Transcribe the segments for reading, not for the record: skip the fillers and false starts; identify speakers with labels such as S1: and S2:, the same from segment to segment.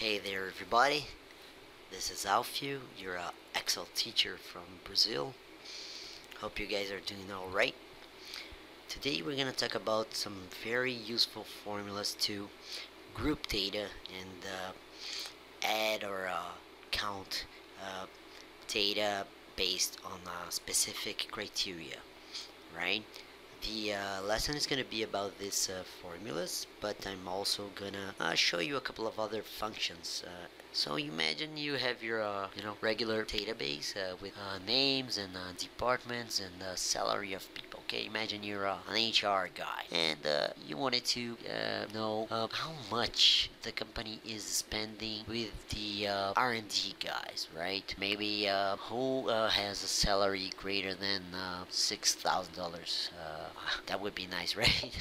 S1: Hey there, everybody. This is Alfio, your Excel teacher from Brazil. Hope you guys are doing all right. Today, we're going to talk about some very useful formulas to group data and add or count data based on specific criteria, right? The lesson is going to be about these formulas, but I'm also gonna show you a couple of other functions. So imagine you have your regular database with names and departments and salary of people. Okay, imagine you're an HR guy and you wanted to know how much the company is spending with the R&D guys, right? Maybe who has a salary greater than $6,000. That would be nice, right?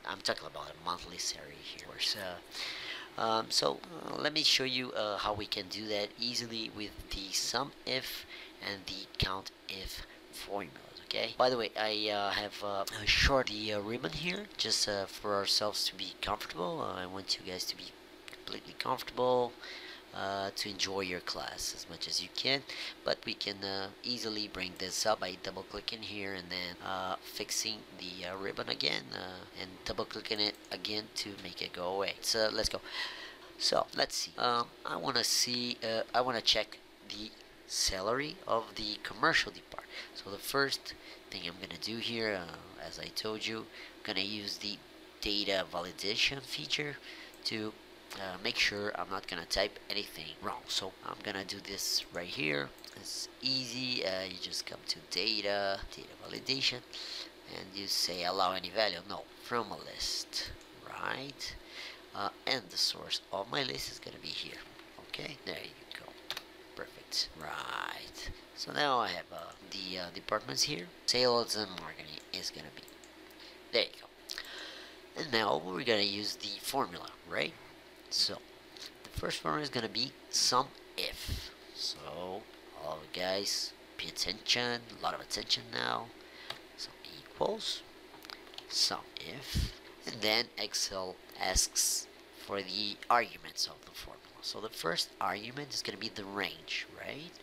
S1: I'm talking about a monthly salary here. Let me show you how we can do that easily with the sum if and the count if formulas. Okay. By the way, I have short the ribbon here just for ourselves to be comfortable. I want you guys to be completely comfortable. To enjoy your class as much as you can, but we can easily bring this up by double clicking here and then fixing the ribbon again and double clicking it again to make it go away. So let's go. So let's see. I want to check the salary of the commercial department. So the first thing I'm gonna do here, as I told you, I'm gonna use the data validation feature to make sure I'm not gonna type anything wrong. So I'm gonna do this right here. It's easy. You just come to data validation, and you say allow any value. No, from a list, right? And the source of my list is gonna be here. Okay, there you go. Perfect. Right. So now I have the departments here. Sales and marketing is gonna be. There you go. And now we're gonna use the formula, right? So the first formula is gonna be sum if. So all guys, pay attention, a lot of attention now. So equals sum if, and then Excel asks for the arguments of the formula. So the first argument is gonna be the range, right?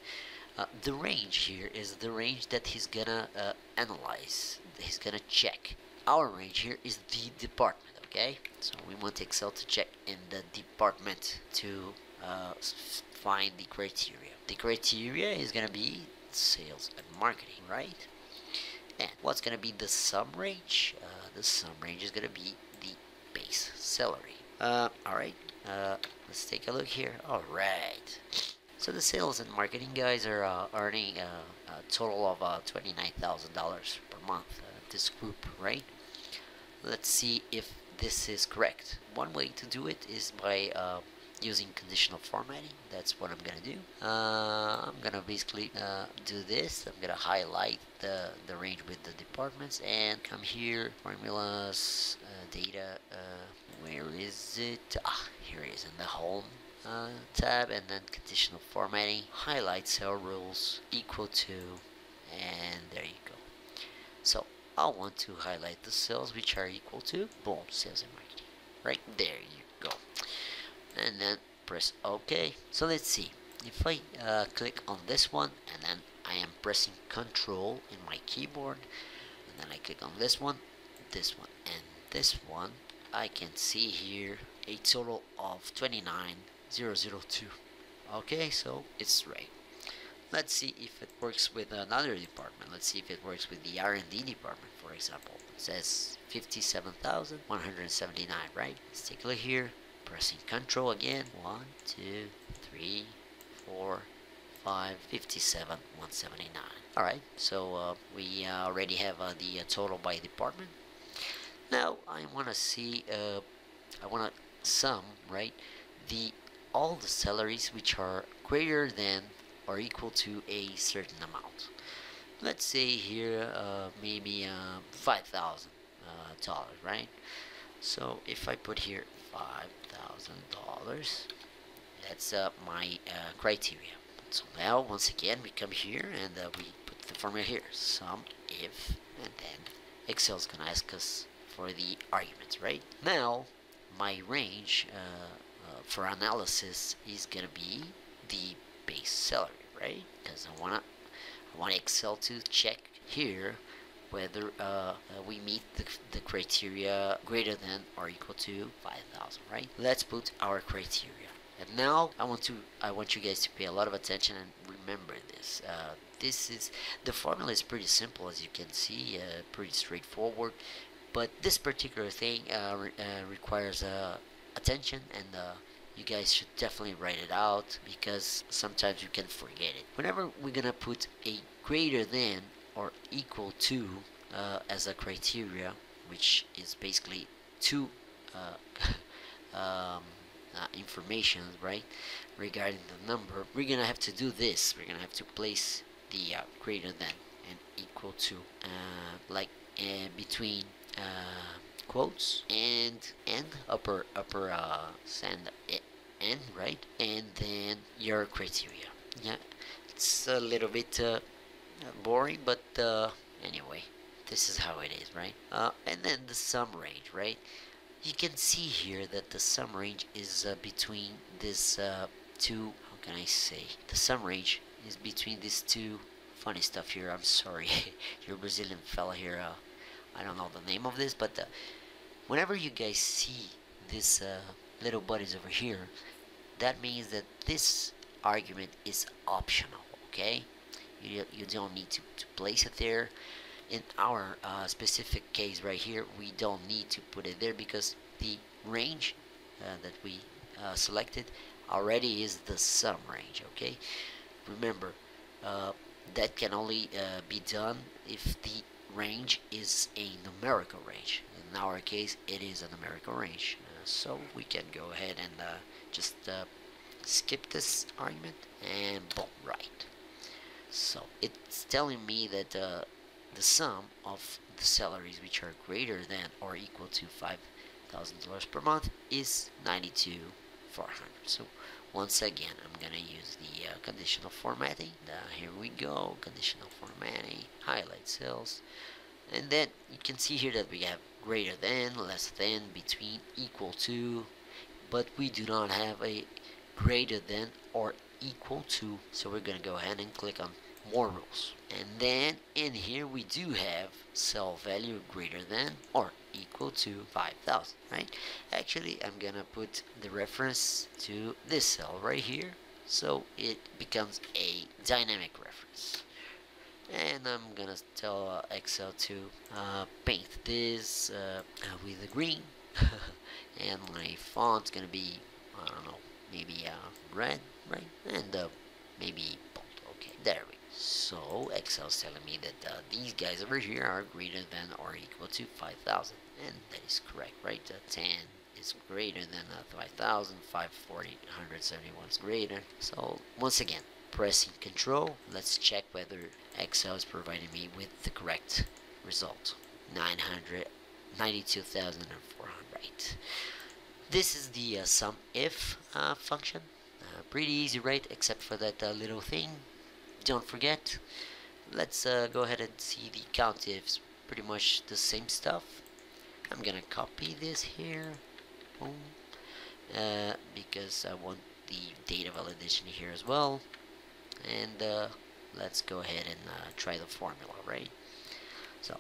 S1: The range here is the range that he's gonna analyze. He's gonna check. Our range here is the department. Okay, so we want Excel to check in the department to find the criteria. The criteria is gonna be sales and marketing, right? And what's gonna be the sum range? The sum range is gonna be the base salary. All right. Let's take a look here. All right. So the sales and marketing guys are earning a total of $29,000 per month. This group, right? Let's see if this is correct. One way to do it is by using conditional formatting. That's what I'm gonna do. I'm gonna basically do this. I'm gonna highlight the range with the departments and come here, formulas, data, where is it? Here it is in the home tab, and then conditional formatting, highlight cell rules equal to, and there you go. So I want to highlight the cells which are equal to, boom, sales and marketing. Right there you go. And then press OK. So let's see. If I click on this one, and then I am pressing Control in my keyboard, and then I click on this one, and this one, I can see here a total of 29,002. Okay, so it's right. Let's see if it works with another department. Let's see if it works with the R&D department, for example. It says 57,179, right? Let's take a look here. Pressing Control again. 1, 2, 3, 4, 5, 57,179. Alright, so we already have the total by department. Now I want to see, I want to sum, right, all the salaries which are greater than or equal to a certain amount. Let's say here maybe $5,000, right? So if I put here $5,000, that's my criteria. So now once again we come here and we put the formula here, sum if, and then Excel's gonna ask us for the arguments, right? Now my range for analysis is gonna be the base salary, right? Because I want Excel to check here whether we meet the criteria greater than or equal to 5,000, right? Let's put our criteria. And now I want you guys to pay a lot of attention and remember this. This is the formula is pretty simple, as you can see, pretty straightforward. But this particular thing requires attention, and you guys should definitely write it out because sometimes you can forget it. Whenever we're gonna put a greater than or equal to as a criteria, which is basically two information, right, regarding the number, we're gonna have to do this. We're gonna have to place the greater than and equal to, like between quotes and upper sand n, right, and then your criteria. Yeah, it's a little bit boring, but anyway, this is how it is, right? And then the sum range, right? You can see here that the sum range is between this two, how can I say, the sum range is between these two funny stuff here. I'm sorry, you're a Brazilian fella here, I don't know the name of this, but whenever you guys see this little buddies over here, that means that this argument is optional, okay? You don't need to place it there. In our specific case right here, we don't need to put it there because the range that we selected already is the sum range, okay? Remember, that can only be done if the range is a numerical range. In our case, it is a numerical range. So we can go ahead and just skip this argument and boom, right. So it's telling me that the sum of the salaries which are greater than or equal to $5,000 per month is 92,400. So once again, I'm gonna use the conditional formatting. Here we go, conditional formatting, highlight cells, and then you can see here that we have greater than, less than, between, equal to, but we do not have a greater than or equal to, so we're gonna go ahead and click on more rules. And then in here we do have cell value greater than or equal to 5,000, right? Actually, I'm gonna put the reference to this cell right here, so it becomes a dynamic reference. And I'm gonna tell Excel to paint this with a green and my font's gonna be, I don't know, maybe red, right? And maybe bold. Okay, there we go. So Excel's telling me that these guys over here are greater than or equal to 5,000, and that is correct, right? 10 is greater than 5,000, 540, 171 is greater. So once again, pressing Control, let's check whether Excel is providing me with the correct result. 992,400, right? This is the sum if function. Pretty easy, right? Except for that little thing. Don't forget. Let's go ahead and see the countifs. Pretty much the same stuff. I'm gonna copy this here. Boom. Because I want the data validation here as well. And let's go ahead and try the formula, right? So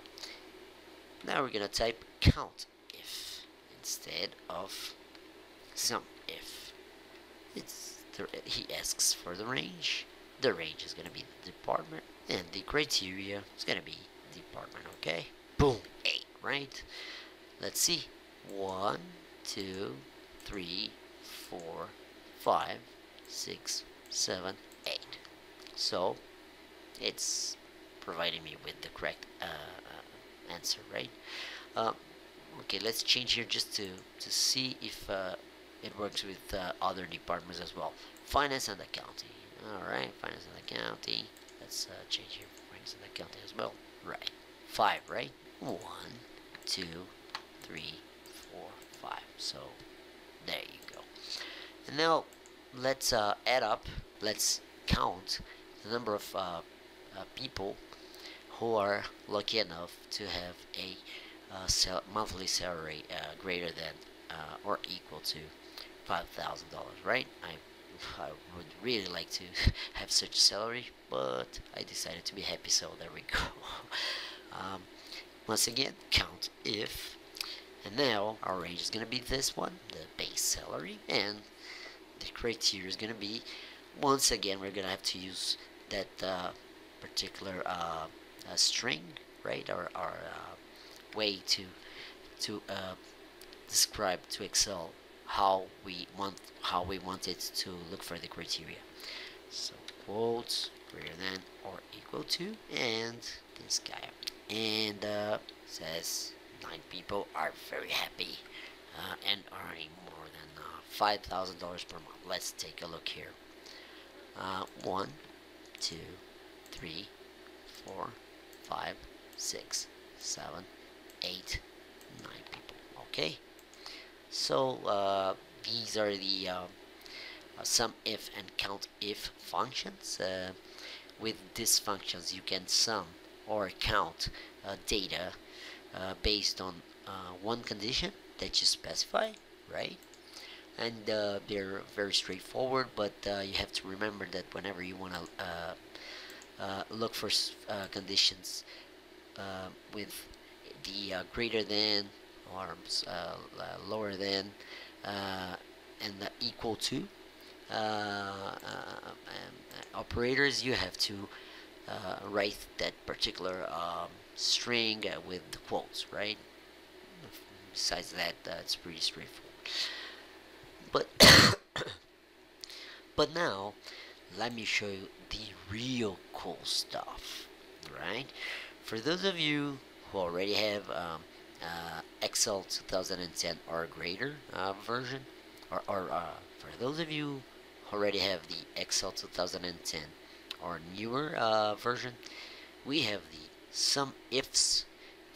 S1: now we're gonna type count if instead of sum if. He asks for the range. The range is gonna be the department, and the criteria is gonna be department. Okay. Boom. 8. Right. Let's see. 1, 2, 3, 4, 5, 6, 7, 8. So it's providing me with the correct answer, right? Okay, let's change here just to see if it works with other departments as well. Finance and accounting. Alright, finance and accounting. Let's change here finance and accounting as well. Right. 5, right? 1, 2, 3, 4, 5. So there you go. And now let's add up. Let's count the number of people who are lucky enough to have a monthly salary greater than or equal to $5,000, right? I would really like to have such salary, but I decided to be happy, so there we go. um, Once again, count if, and now our range is gonna be this one, the base salary, and the criteria is gonna be, once again, we're gonna have to use that particular string, right? Our way to describe to Excel how we want it to look for the criteria. So quotes greater than or equal to, and this guy, and says 9 people are very happy and earning more than $5,000 per month. Let's take a look here. 1, 2, 3, 4, 5, 6, 7, 8, 9 people. Okay, so these are the sum if and count if functions. With these functions, you can sum or count data based on one condition that you specify, right? And they're very straightforward, but you have to remember that whenever you want to look for conditions with the greater than or lower than and equal to operators, you have to write that particular string with the quotes, right? Besides that, it's pretty straightforward. But but now let me show you the real cool stuff, right? For those of you who already have Excel 2010 or greater version, or for those of you who already have the Excel 2010 or newer version, we have the sum ifs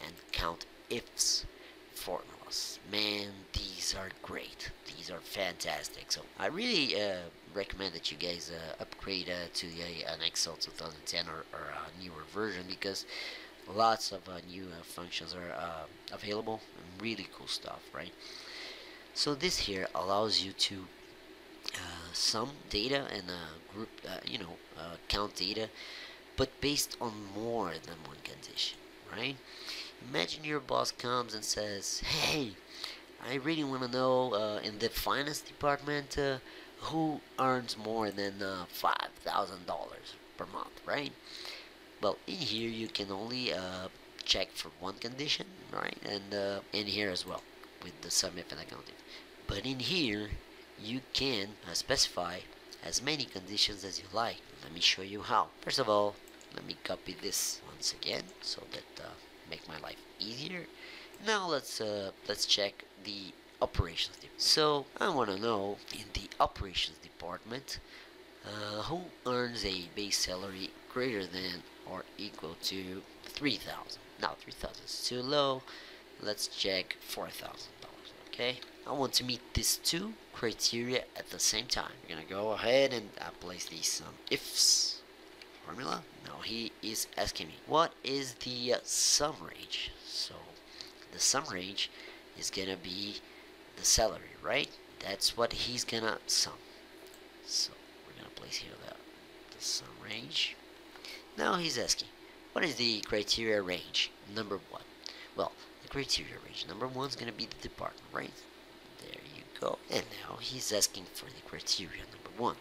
S1: and count ifs formulas. Man, these are great. These are fantastic. So I really recommend that you guys upgrade to an Excel 2010 or a newer version, because lots of new functions are available and really cool stuff, right? So this here allows you to sum data and group, count data, but based on more than one condition, right? Imagine your boss comes and says, "Hey, I really want to know in the finance department who earns more than $5,000 per month," right? Well, in here you can only check for one condition, right? And in here as well with the sum if and account if. But in here you can specify as many conditions as you like. Let me show you how. First of all, let me copy this once again so that make my life easier. Now let's check the operations department. So I want to know in the operations department who earns a base salary greater than or equal to 3,000. Now 3,000 is too low. Let's check $4,000. Okay, I want to meet these two criteria at the same time. We're gonna go ahead and place the sum ifs formula. Now he is asking me what is the sum range. So the sum range is gonna be the salary, right? That's what he's gonna sum. So we're gonna place here the sum range. Now he's asking, what is the criteria range? Number one. Well, the criteria range number one is gonna be the department, right? There you go. And now he's asking for the criteria number one.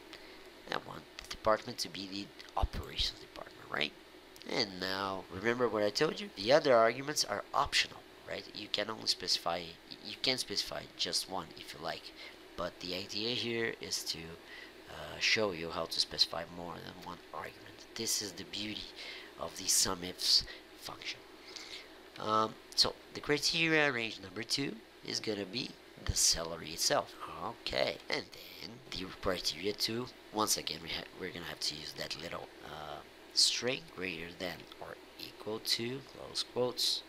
S1: I want the department to be the operations department, right? And now remember what I told you? The other arguments are optional, right? You can specify just one if you like, but the idea here is to show you how to specify more than one argument. This is the beauty of the sum ifs function. So the criteria range number two is gonna be the salary itself. Okay, and then the criteria two. Once again, we're gonna have to use that little string greater than or equal to close quotes,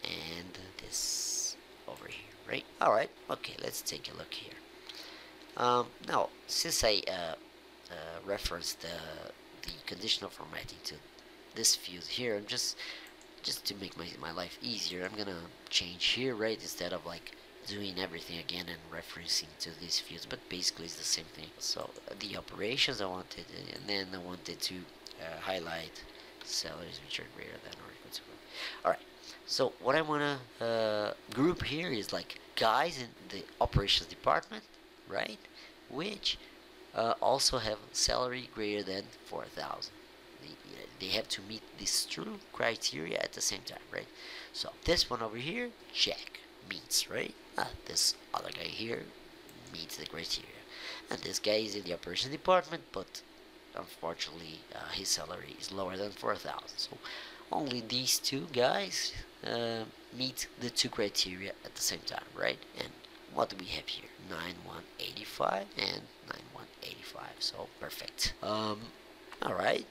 S1: and this over here, right? All right. Okay, let's take a look here. Now, since I referenced the conditional formatting to this field here, I'm just to make my life easier, I'm gonna change here, right? Instead of like doing everything again and referencing to these fields, but basically it's the same thing. So the operations I wanted, and then I wanted to highlight salaries which are greater than or equal to. Alright, so what I want to group here is like guys in the operations department, right, which also have salary greater than 4,000. They have to meet these two criteria at the same time, right? So this one over here, check, meets, right? This other guy here meets the criteria, and this guy is in the operations department, but unfortunately his salary is lower than 4,000. So only these two guys meet the two criteria at the same time, right? And what do we have here? 9185 and 9185. So perfect. Alright,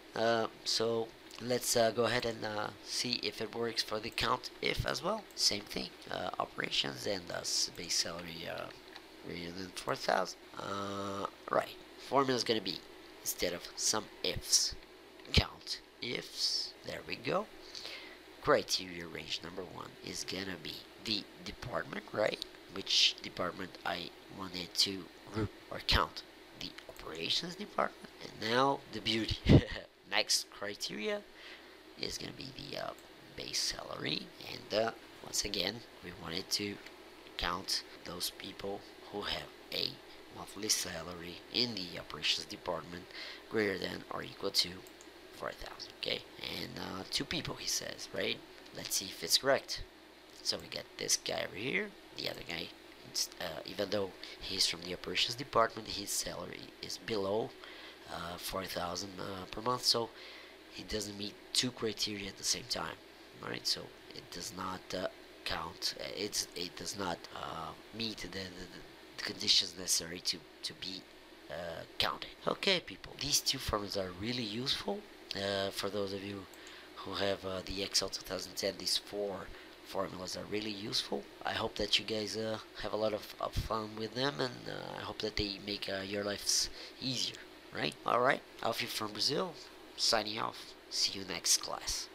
S1: so let's go ahead and see if it works for the count if as well. Same thing, operations and base salary greater than 4,000. Right, formula is going to be, instead of some ifs, count ifs. There we go. Criteria range number 1 is going to be the department, right? Which department I wanted to group or count. The operations department. And now the beauty. Next criteria is going to be the base salary, and once again we wanted to count those people who have a monthly salary in the operations department greater than or equal to 4,000. Okay, and 2 people, he says, right? Let's see if it's correct. So we get this guy over here, the other guy. Even though he's from the operations department, his salary is below 4,000 per month, so he doesn't meet 2 criteria at the same time. Right, so it does not count. It does not meet the conditions necessary to be counted. Okay, people, these 2 formulas are really useful for those of you who have the Excel 2010. These 4 formulas are really useful. I hope that you guys have a lot of fun with them, and I hope that they make your lives easier, right? Alright, Alfie from Brazil, signing off. See you next class.